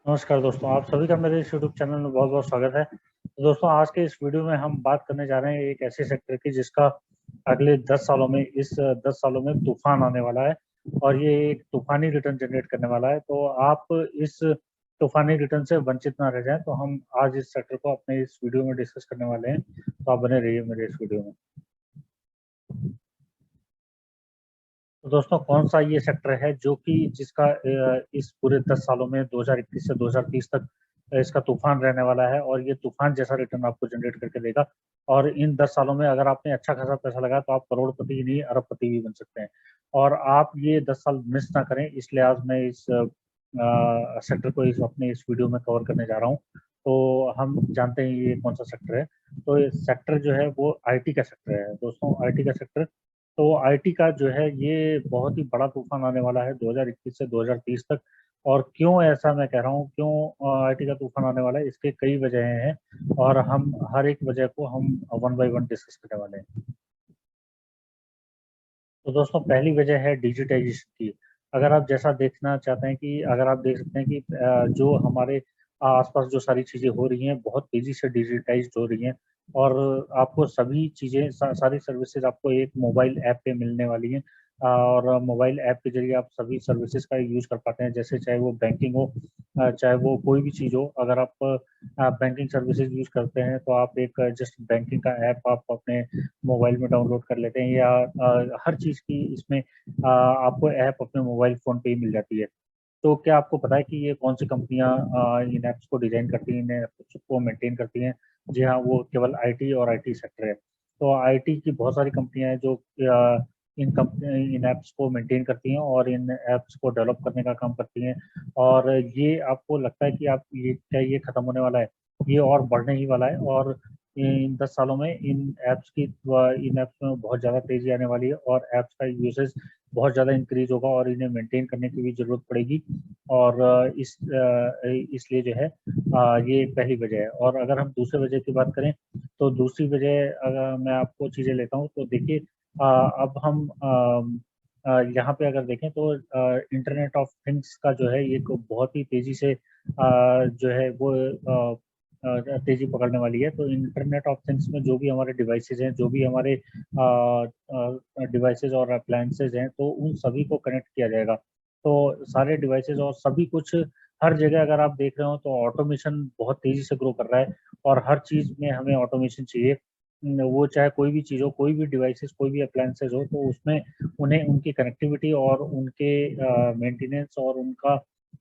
नमस्कार दोस्तों, आप सभी का मेरे इस यूट्यूब चैनल में बहुत-बहुत स्वागत है। तो दोस्तों, आज के इस वीडियो में हम बात करने जा रहे हैं एक ऐसे सेक्टर की जिसका अगले 10 सालों में 10 सालों में तूफ़ान आने वाला है और ये एक तूफ़ानी रिटर्न जनरेट करने वाला है। तो आप इस तूफ़ानी रिटर्न से वंचित ना रह जाएँ, तो हम आज इस सेक्टर को अपने इस वीडियो में डिस्कस करने वाले हैं। तो आप बने रहिए मेरे इस वीडियो में। तो दोस्तों, कौन-सा ये सेक्टर है जो कि जिसका इस पूरे 10 सालों में 2021 से 2030 तक इसका तूफ़ान रहने वाला है और ये तूफ़ान जैसा रिटर्न आपको जनरेट करके देगा। और इन 10 सालों में अगर आपने अच्छा खासा पैसा लगाया तो आप करोड़पति ही नहीं अरबपति भी बन सकते हैं। और आप ये 10 साल मिस ना करें, इसलिए आज मैं इस सेक्टर को इस अपने इस वीडियो में कवर करने जा रहा हूँ। तो हम जानते हैं ये कौन-सा सेक्टर है। तो ये सेक्टर जो है वो आईटी का सेक्टर है। दोस्तों, आईटी का सेक्टर, तो आईटी का जो है ये बहुत ही बड़ा तूफ़ान आने वाला है 2021 से 2030 तक। और क्यों ऐसा मैं कह रहा हूँ, क्यों आईटी का तूफ़ान आने वाला है, इसके कई वजहें हैं और हम हर एक वजह को हम वन बाय वन डिस्कस करने वाले हैं। तो दोस्तों, पहली वजह है डिजिटाइज़ेशन की। अगर आप जैसा देखना चाहते हैं कि अगर आप देख सकते हैं कि जो हमारे आस-पास जो सारी चीज़ें हो रही हैं, बहुत तेज़ी से डिजिटाइज़्ड हो रही हैं और आपको सभी चीज़ें सारी सर्विसेज़ आपको एक मोबाइल ऐप पे मिलने वाली हैं। और मोबाइल ऐप के ज़रिए आप सभी सर्विसेज़ का यूज़ कर पाते हैं, जैसे चाहे वो बैंकिंग हो, चाहे वो कोई भी चीज़ हो। अगर आप बैंकिंग सर्विसेज़ यूज़ करते हैं, तो आप एक जस्ट बैंकिंग का ऐप आप अपने मोबाइल में डाउनलोड कर लेते हैं या हर चीज़ की इसमें आपको ऐप अपने मोबाइल फ़ोन पे ही मिल जाती है। तो क्या आपको पता है कि ये कौन-सी कंपनियाँ इन ऐप्स को डिज़ाइन करती हैं, इन ऐप्स को मेंटेन करती हैं? जी हाँ, वो केवल आईटी और आईटी सेक्टर है। तो आईटी की बहुत सारी कंपनियाँ हैं जो इन ऐप्स को मेंटेन करती हैं और इन ऐप्स को डेवलप करने का काम करती हैं। और ये आपको लगता है कि आप ये खत्म होने वाला है? ये और बढ़ने ही वाला है और इन 10 सालों में इन ऐप्स में बहुत ज़्यादा तेज़ी आने वाली है और ऐप्स का यूसेज बहुत ज़्यादा इंक्रीज़ होगा और इन्हें मेंटेन करने की भी ज़रूरत पड़ेगी। और इसलिए जो है ये पहली वजह है। और अगर हम दूसरे वजह की बात करें, तो दूसरी वजह अगर मैं आपको चीज़ें लेता हूँ, तो देखिए अब हम यहाँ पे अगर देखें तो इंटरनेट ऑफ थिंग्स का जो है ये को बहुत ही तेज़ी से जो है वो तेज़ी पकड़ने वाली है। तो इंटरनेट ऑफ थिंग्स में जो भी हमारे डिवाइसेज़ हैं, जो भी हमारे डिवाइसेज़ और अप्लायंसेज़ हैं, तो उन सभी को कनेक्ट किया जाएगा। तो सारे डिवाइसेज़ और सभी कुछ हर जगह अगर आप देख रहे हो तो ऑटोमेशन बहुत तेज़ी से ग्रो कर रहा है और हर चीज़ में हमें ऑटोमेशन चाहिए। वो चाहे कोई भी चीज़ हो, कोई भी डिवाइसेज़, कोई भी अप्लायंसेज़ हो, तो उसमें उन्हें उनकी कनेक्टिविटी और उनके मेंटेनेंस और उनका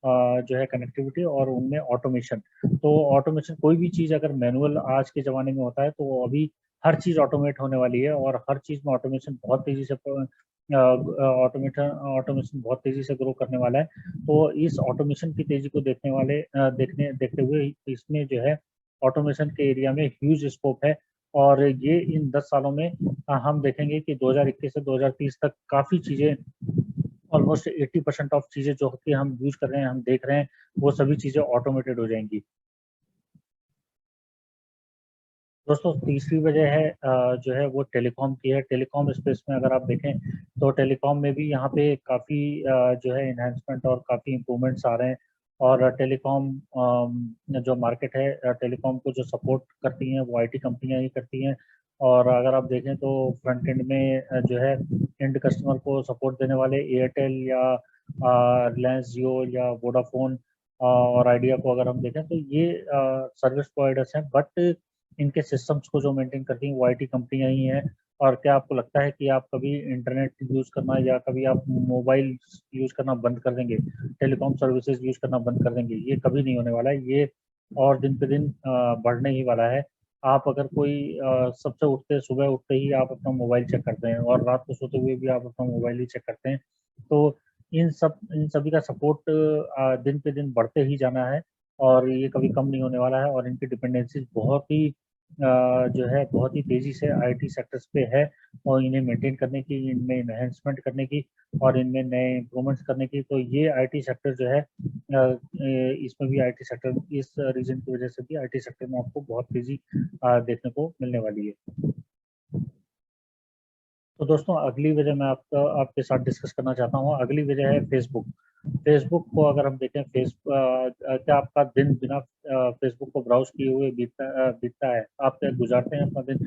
जो है कनेक्टिविटी और उनमें ऑटोमेशन। तो ऑटोमेशन कोई भी चीज़ अगर मैनुअल आज के ज़माने में होता है, तो अभी हर चीज़ ऑटोमेट होने वाली है और हर चीज़ में ऑटोमेशन बहुत तेज़ी से ऑटोमेशन बहुत तेज़ी से ग्रो करने वाला है। तो इस ऑटोमेशन की तेज़ी को देखते हुए इसमें जो है ऑटोमेशन के एरिया में ह्यूज स्कोप है और ये इन 10 सालों में हम देखेंगे कि 2021 से 2030 तक काफ़ी चीज़ें, ऑलमोस्ट 80% ऑफ चीज़ें जो कि हम यूज़ कर रहे हैं, हम देख रहे हैं, वो सभी चीज़ें ऑटोमेटेड हो जाएँगी। दोस्तों, तीसरी वजह है जो है वो टेलीकॉम की है। टेलीकॉम स्पेस में अगर आप देखें, तो टेलीकॉम में भी यहाँ पे काफ़ी जो है एनहांसमेंट और काफ़ी इम्प्रूवमेंट्स आ रहे हैं। और टेलीकॉम जो मार्केट है, टेलीकॉम को जो सपोर्ट करती हैं, वो आईटी कंपनियाँ ही करती हैं। और अगर आप देखें तो फ्रंट एंड में जो है एंड कस्टमर को सपोर्ट देने वाले एयरटेल या रिलायंस जियो या वोडाफ़ोन और आइडिया को अगर हम देखें, तो ये सर्विस प्रोवाइडर्स हैं, बट इनके सिस्टम्स को जो मेंटेन करती हैं वो आईटी कंपनियाँ ही हैं। और क्या आपको लगता है कि आप कभी इंटरनेट यूज़ करना या कभी आप मोबाइल यूज़ करना बंद कर देंगे, टेलीकॉम सर्विसेज़ यूज़ करना बंद कर देंगे? ये कभी नहीं होने वाला है, ये और दिन पे दिन बढ़ने ही वाला है। आप अगर कोई सबसे सुबह उठते ही आप अपना मोबाइल चेक करते हैं और रात को सोते हुए भी आप अपना मोबाइल ही चेक करते हैं। तो इन सभी का सपोर्ट दिन पे दिन बढ़ते ही जाना है और ये कभी कम नहीं होने वाला है और इनकी डिपेंडेंसीज़ बहुत ही जो है बहुत ही तेज़ी से आईटी सेक्टर्स पे है और इन्हें मेंटेन करने की, इनमें एनहांसमेंट करने की और इनमें नए इम्प्रूवमेंट्स करने की, तो ये आईटी सेक्टर जो है इसमें भी आईटी सेक्टर इस रीज़न की वज़ह से भी आईटी सेक्टर में आपको बहुत तेज़ी देखने को मिलने वाली है। तो दोस्तों अगली वजह मैं आपके साथ डिस्कस करना चाहता हूँ। अगली वजह है फेसबुक। फेसबुक को अगर हम देखें, क्या आपका दिन बिना फेसबुक को ब्राउज किए हुए बीतता है? आप क्या गुजारते हैं अपना दिन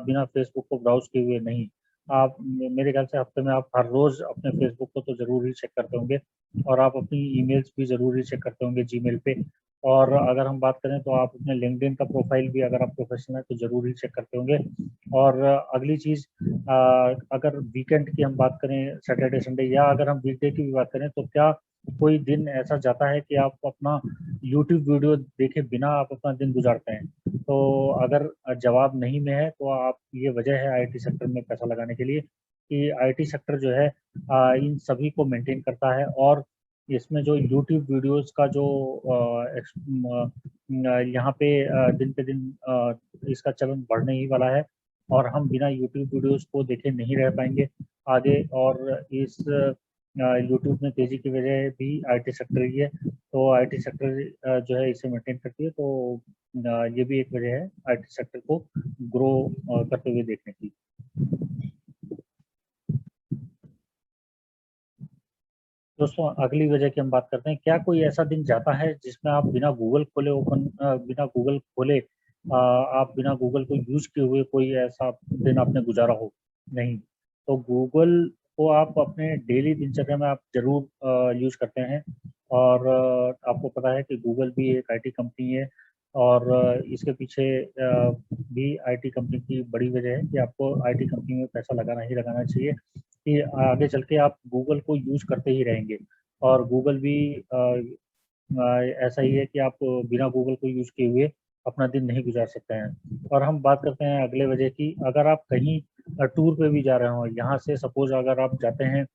बिना फेसबुक को ब्राउज किए हुए? नहीं। आप मेरे ख्याल से हफ्ते में आप हर रोज अपने फेसबुक को तो जरूर ही चेक करते होंगे, और आप अपनी ईमेल्स भी जरूर ही चेक करते होंगे जीमेल पे। और अगर हम बात करें तो आप अपने लिंक्डइन का प्रोफाइल भी, अगर आप प्रोफेशनल है तो जरूर ही चेक करते होंगे। और अगली चीज, अगर वीकेंड की हम बात करें, सैटरडे संडे, या अगर हम वीकडे की भी बात करें, तो क्या कोई दिन ऐसा जाता है कि आप अपना यूट्यूब वीडियो देखे बिना आप अपना दिन गुजारते हैं? तो अगर जवाब नहीं में है तो आप, ये वजह है आईटी सेक्टर में पैसा लगाने के लिए, कि आईटी सेक्टर जो है इन सभी को मेंटेन करता है। और इसमें जो यूट्यूब वीडियोस का जो यहाँ पे दिन पे दिन इसका चलन बढ़ने ही वाला है, और हम बिना यूट्यूब वीडियोस को देखे नहीं रह पाएंगे आगे। और इस यूट्यूब में तेजी की वजह भी आईटी सेक्टर ही है। तो आईटी सेक्टर जो है इसे मेंटेन करती है। तो ये भी एक वजह है आईटी सेक्टर को ग्रो करते हुए देखने की। दोस्तों अगली वजह की हम बात करते हैं, क्या कोई ऐसा दिन जाता है जिसमें आप बिना गूगल खोले आप बिना गूगल को यूज किए हुए कोई ऐसा दिन आपने गुजारा हो? नहीं। तो गूगल को आप अपने डेली दिनचर्या में आप जरूर यूज करते हैं। और आपको पता है कि गूगल भी एक आईटी कंपनी है, और इसके पीछे भी आईटी कंपनी की बड़ी वजह है कि आपको आईटी कंपनी में पैसा लगाना ही लगाना चाहिए, कि आगे चल के आप गूगल को यूज करते ही रहेंगे। और गूगल भी ऐसा ही है कि आप बिना गूगल को यूज किए हुए अपना दिन नहीं गुजार सकते हैं। और हम बात करते हैं अगले वजह की, अगर आप कहीं टूर पे भी जा रहे हो, यहाँ से सपोज अगर आप जाते हैं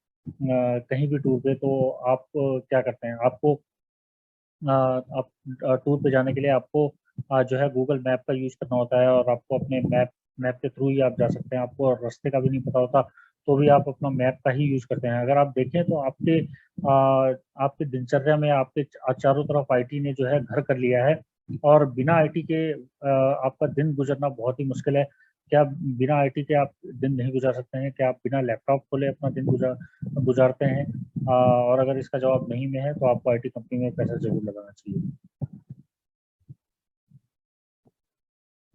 कहीं भी टूर पे, तो आप क्या करते हैं? आपको आप टूर पे जाने के लिए आपको जो है गूगल मैप का यूज करना होता है, और आपको अपने मैप के थ्रू ही आप जा सकते हैं। आपको रास्ते का भी नहीं पता होता तो भी आप अपना मैप का ही यूज करते हैं। अगर आप देखें तो आपके दिनचर्या में आपके चारों तरफ आईटी ने जो है घर कर लिया है, और बिना आईटी के आपका दिन गुजरना बहुत ही मुश्किल है। क्या बिना आईटी के आप दिन नहीं गुजार सकते हैं? क्या आप बिना लैपटॉप खोले अपना दिन गुजारते हैं? और अगर इसका जवाब नहीं में है तो आपको आईटी कंपनी में पैसा जरूर लगाना चाहिए।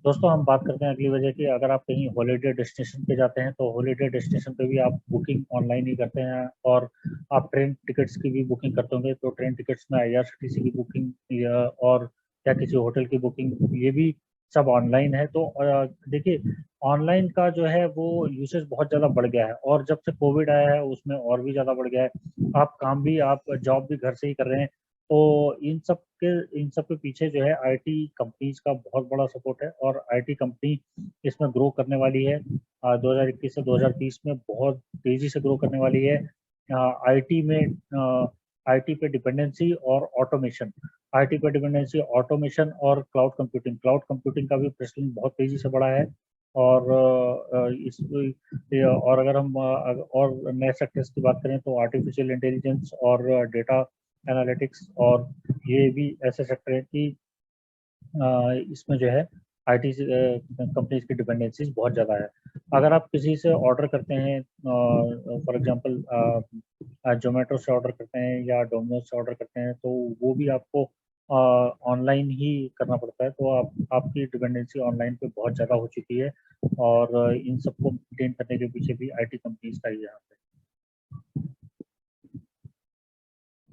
दोस्तों हम बात करते हैं अगली वजह की, अगर आप कहीं हॉलीडे डेस्टिनेशन पे जाते हैं तो हॉलीडे डेस्टिनेशन पे भी आप बुकिंग ऑनलाइन ही करते हैं। और आप ट्रेन टिकट्स की भी बुकिंग करते होंगे, तो ट्रेन टिकट्स में आईआरसीटीसी की बुकिंग और या किसी होटल की बुकिंग, ये भी सब ऑनलाइन है। तो देखिए, ऑनलाइन का जो है वो यूसेज बहुत ज़्यादा बढ़ गया है, और जब से कोविड आया है उसमें और भी ज़्यादा बढ़ गया है। आप जॉब भी घर से ही कर रहे हैं। तो इन सब के पीछे जो है आईटी कंपनीज का बहुत बड़ा सपोर्ट है, और आईटी कंपनी इसमें ग्रो करने वाली है। 2021 से 2030 में बहुत तेजी से ग्रो करने वाली है। आईटी में आईटी पे डिपेंडेंसी और ऑटोमेशन, आईटी पे डिपेंडेंसी, ऑटोमेशन और क्लाउड कंप्यूटिंग का भी प्रचलन बहुत तेजी से बढ़ा है। और और अगर हम और नए सेक्टर्स की बात करें तो आर्टिफिशियल इंटेलिजेंस और डेटा एनालिटिक्स, और ये भी ऐसे सेक्टर हैं कि इसमें जो है आईटी कंपनीज की डिपेंडेंसीज बहुत ज़्यादा है। अगर आप किसी से ऑर्डर करते हैं, फॉर एग्जांपल जोमेटो से ऑर्डर करते हैं या डोमिनोज से ऑर्डर करते हैं, तो वो भी आपको ऑनलाइन ही करना पड़ता है। तो आपकी डिपेंडेंसी ऑनलाइन पे बहुत ज़्यादा हो चुकी है, और इन सबको मेंटेन करने के पीछे भी आईटी कंपनीज का ही हाथ है।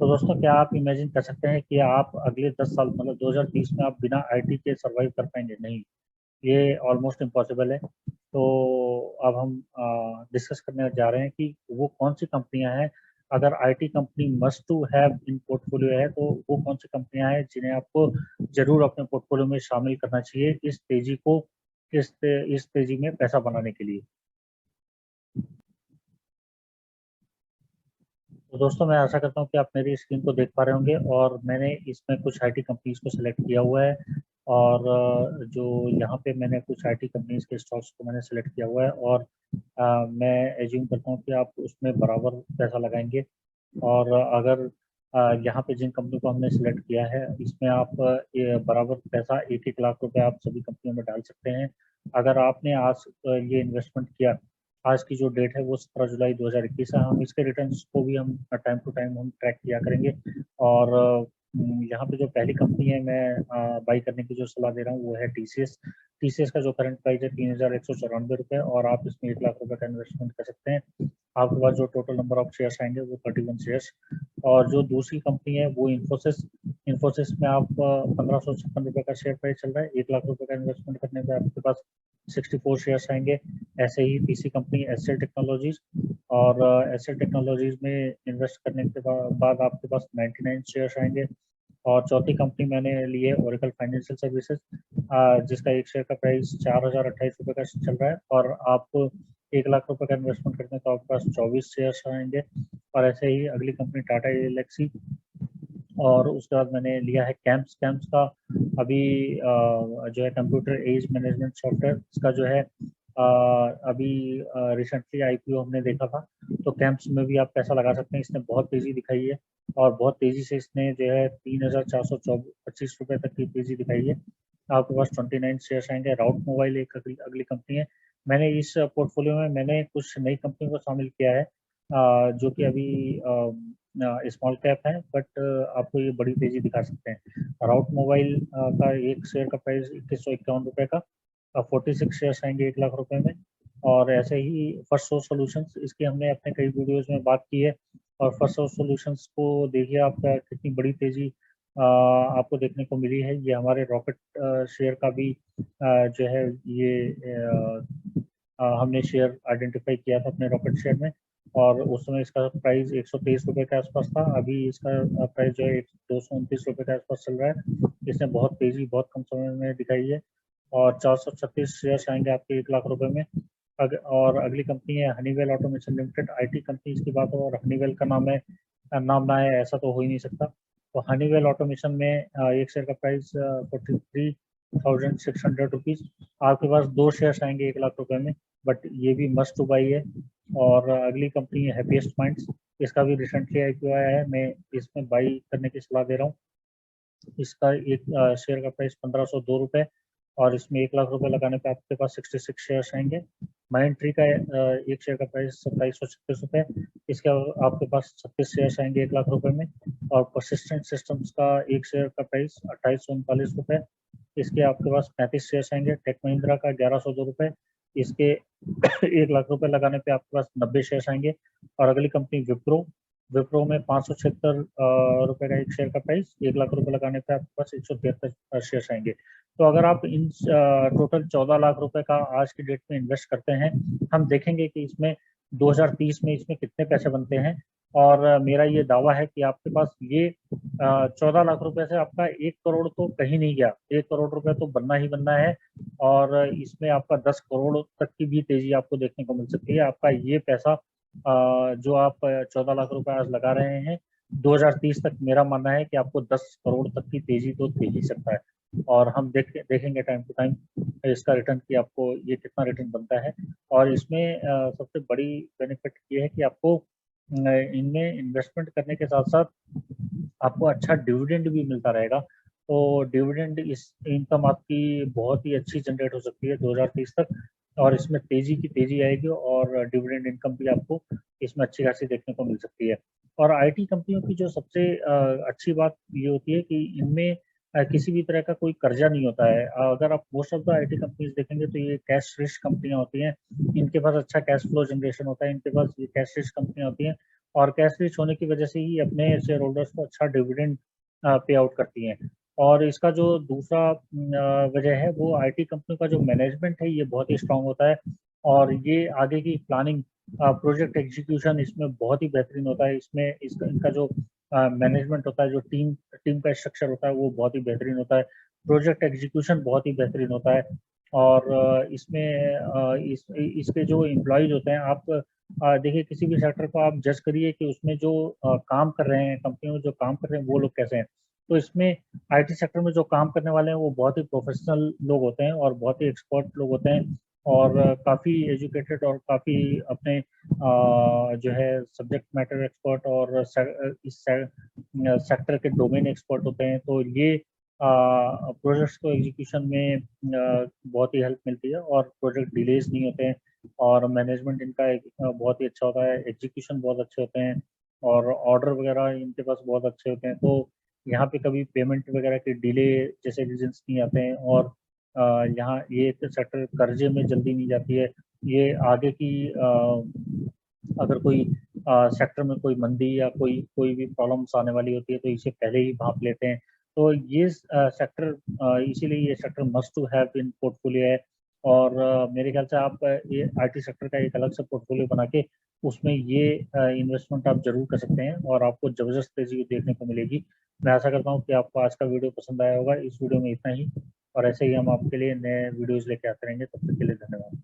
तो दोस्तों क्या आप इमेजिन कर सकते हैं कि आप अगले 10 साल, मतलब 2030 में आप बिना आईटी के सरवाइव कर पाएंगे? नहीं, ये ऑलमोस्ट इम्पॉसिबल है। तो अब हम डिस्कस करने जा रहे हैं कि वो कौन सी कंपनियां हैं, अगर IT company must to have in portfolio है, तो वो कौन सी कंपनियां हैं जिन्हें आपको जरूर अपने पोर्टफोलियो में शामिल करना चाहिए इस तेजी में पैसा बनाने के लिए। तो दोस्तों मैं आशा करता हूँ कि आप मेरी स्क्रीन को देख पा रहे होंगे, और मैंने इसमें कुछ आईटी कंपनीज को सिलेक्ट किया हुआ है। और जो यहाँ पे मैंने कुछ आईटी कंपनीज के स्टॉक्स को मैंने सिलेक्ट किया हुआ है, और मैं एज्यूम करता हूँ कि आप उसमें बराबर पैसा लगाएंगे। और अगर यहाँ पे जिन कंपनी को हमने सिलेक्ट किया है, इसमें आप ये बराबर पैसा 1-1 लाख रुपए आप सभी कंपनियों में डाल सकते हैं। अगर आपने आज ये इन्वेस्टमेंट किया आज की जो डेट है वो 17 जुलाई 2021 है। हम इसके रिटर्न्स को भी हम टाइम टू टाइम हम ट्रैक किया करेंगे। और यहाँ पे जो पहली कंपनी है मैं बाई करने की जो सलाह दे रहा हूँ वो है टीसीएस। टीसीएस का जो करंट प्राइस है 3,194 रुपये, और आप इसमें 1 लाख रुपए का इन्वेस्टमेंट कर सकते हैं। आपके पास जो टोटल नंबर ऑफ शेयर्स आएंगे वो 31 शेयर्स। और जो दूसरी कंपनी है वो इन्फोसिस। इन्फोसिस में आप 1,556 रुपये का शेयर प्राइस चल रहा है। 1 लाख रुपए का इन्वेस्टमेंट करने पे आपके पास 64 शेयर्स आएंगे। ऐसे ही तीसरी कंपनी एचसीएल टेक्नोलॉजीज, और एचसीएल टेक्नोलॉजीज में इन्वेस्ट करने के बाद आपके पास 99 शेयर्स आएंगे। और चौथी कंपनी मैंने ली है ओरेकल फाइनेंशियल सर्विसेज, जिसका एक शेयर का प्राइस 4,028 रुपये का चल रहा है। और आप 1 लाख रुपए का इन्वेस्टमेंट करते हैं तो आपके पास 24 शेयर्स आएंगे। और ऐसे ही अगली कंपनी टाटा एलेक्सी, और उसके बाद मैंने लिया है कैंप्स। कैंप्स का अभी जो है कंप्यूटर एज मैनेजमेंट सॉफ्टवेयर, इसका जो है अभी रिसेंटली आईपीओ हमने देखा था। तो कैंप्स में भी आप पैसा लगा सकते हैं। इसने बहुत तेजी दिखाई है, और बहुत तेजी से इसने जो है 3,425 रुपये तक की तेजी दिखाई है। आपके पास 29 शेयर्स आएंगे। राउट मोबाइल एक अगली कंपनी है। मैंने इस पोर्टफोलियो में मैंने कुछ नई कंपनी को शामिल किया है, जो कि अभी स्मॉल कैप है, बट आपको ये बड़ी तेजी दिखा सकते हैं। राउट मोबाइल का एक शेयर का प्राइस 2151 रुपये का, 46 शेयर्स आएंगे 1 लाख रुपए में। और ऐसे ही फर्स्ट सोर्स सॉल्यूशंस, इसकी हमने अपने कई वीडियोस में बात की है। और फर्स्ट सोर्स सॉल्यूशंस को देखिए आपका कितनी बड़ी तेजी आपको देखने को मिली है। ये हमारे रॉकेट शेयर का भी जो है ये हमने शेयर आइडेंटिफाई किया था अपने रॉकेट शेयर में। और उस समय इसका प्राइस 123 रुपये के आसपास था। अभी इसका प्राइस जो है 229 रुपये के आसपास चल रहा है। इसने बहुत तेजी बहुत कम समय में दिखाई है। और 436 शेयर्स आएंगे आपके 1 लाख रुपए में। और अगली कंपनी है Honeywell automation limited. IT company इसकी बात हो और हनीवेल का नाम ना है ऐसा तो हो ही नहीं सकता। तो हनीवेल ऑटोमेशन में एक शेयर का प्राइस 43,600 रुपीज। आपके पास 2 शेयर्स आएंगे 1 लाख रुपए में, बट ये भी मस्ट टू बाई है। और अगली कंपनी है हैप्पीएस्ट माइंड्स। इसका भी रिसेंटली आईपीओ आया है, मैं इसमें बाई करने की सलाह दे रहा हूँ। इसका एक शेयर का प्राइस 1,502 रुपये, और इसमें 1 लाख रुपए लगाने पे आपके पास 66 शेयर्स आएंगे। माइंड ट्री का एक शेयर का प्राइस 2,736 रुपये। इसके आपके पास 36 शेयर्स आएंगे 1 लाख रुपए में। और परसिस्टेंट सिस्टम्स का एक शेयर का प्राइस 2,839 रुपये। इसके आपके पास 35 शेयर्स आएंगे। टेक महिंद्रा का 1,102 रुपये। इसके 1 लाख रुपए लगाने पे आपके पास 90 शेयर्स आएंगे। और अगली कंपनी विप्रो। विप्रो में 576 रुपये का एक शेयर का प्राइस, 1 लाख रुपए लगाने पे आपके पास 173 शेयर्स आएंगे। तो अगर आप इन टोटल 14 लाख रुपए का आज की डेट में इन्वेस्ट करते हैं, हम देखेंगे कि इसमें 2030 में इसमें कितने पैसे बनते हैं। और मेरा ये दावा है कि आपके पास ये 14 लाख रुपए से आपका 1 करोड़ तो कहीं नहीं गया। 1 करोड़ रुपए तो बनना ही बनना है। और इसमें आपका 10 करोड़ तक की भी तेजी आपको देखने को मिल सकती है। आपका ये पैसा जो आप 14 लाख रुपए आज लगा रहे हैं, 2030 तक मेरा मानना है कि आपको 10 करोड़ तक की तेजी तो दे ही सकता है। और हम देखेंगे टाइम टू टाइम इसका रिटर्न कि आपको ये कितना रिटर्न बनता है। और इसमें सबसे बड़ी बेनिफिट ये है कि आपको इनमें इन्वेस्टमेंट करने के साथ साथ आपको अच्छा डिविडेंड भी मिलता रहेगा। तो डिविडेंड इस इनकम आपकी बहुत ही अच्छी जनरेट हो सकती है 2030 तक। और इसमें तेजी की तेजी आएगी, और डिविडेंड इनकम भी आपको इसमें अच्छी खासी देखने को मिल सकती है। और आईटी कंपनियों की जो सबसे अच्छी बात ये होती है कि इनमें किसी भी तरह का कोई कर्जा नहीं होता है। अगर आप most of the IT companies देखेंगे तो ये कैश रिच कंपनियां होती हैं। इनके पास अच्छा कैश फ्लो जनरेशन होता है। इनके पास ये कैश रिच कंपनियां होती हैं, और कैश रिच होने की वजह से ही अपने शेयर होल्डर्स को अच्छा डिविडेंड पे आउट करती हैं। और इसका जो दूसरा वजह है वो आईटी कंपनी का जो मैनेजमेंट है ये बहुत ही स्ट्रांग होता है। और ये आगे की प्लानिंग प्रोजेक्ट एग्जीक्यूशन इसमें बहुत ही बेहतरीन होता है। इसमें इनका जो मैनेजमेंट होता है, जो टीम का स्ट्रक्चर होता है वो बहुत ही बेहतरीन होता है। प्रोजेक्ट एग्जीक्यूशन बहुत ही बेहतरीन होता है। और इसमें इसके जो एम्प्लॉयज होते हैं, आप देखिए किसी भी सेक्टर को आप जज करिए कि उसमें जो काम कर रहे हैं, कंपनी में जो काम कर रहे हैं वो लोग कैसे हैं। तो इसमें आईटी सेक्टर में जो काम करने वाले हैं वो बहुत ही प्रोफेशनल लोग होते हैं, और बहुत ही एक्सपर्ट लोग होते हैं। और काफ़ी एजुकेटेड, और काफ़ी अपने जो है सब्जेक्ट मैटर एक्सपर्ट, और इस सेक्टर के डोमेन एक्सपर्ट होते हैं। तो ये प्रोजेक्ट्स को एग्जीक्यूशन में बहुत ही हेल्प मिलती है, और प्रोजेक्ट डिलेज नहीं होते हैं। और मैनेजमेंट इनका बहुत ही अच्छा होता है, एग्जीक्यूशन बहुत अच्छे होते हैं और ऑर्डर वगैरह इनके पास बहुत अच्छे होते हैं। तो यहाँ पे कभी पेमेंट वगैरह के डिले जैसे रीजंस नहीं आते हैं। और यहाँ ये सेक्टर कर्जे में जल्दी नहीं जाती है। ये आगे की अगर कोई सेक्टर में कोई मंदी या कोई कोई भी प्रॉब्लम्स आने वाली होती है तो इसे पहले ही भाप लेते हैं। तो ये सेक्टर इसीलिए ये sector must to have in portfolio है। और मेरे ख्याल से आप ये आईटी सेक्टर का एक अलग से पोर्टफोलियो बना के उसमें ये इन्वेस्टमेंट आप जरूर कर सकते हैं और आपको जबरदस्त तेजी देखने को मिलेगी। मैं आशा करता हूँ कि आपको आज का वीडियो पसंद आया होगा। इस वीडियो में इतना ही और ऐसे ही हम आपके लिए नए वीडियोज लेके आते रहेंगे। तब तक के लिए धन्यवाद।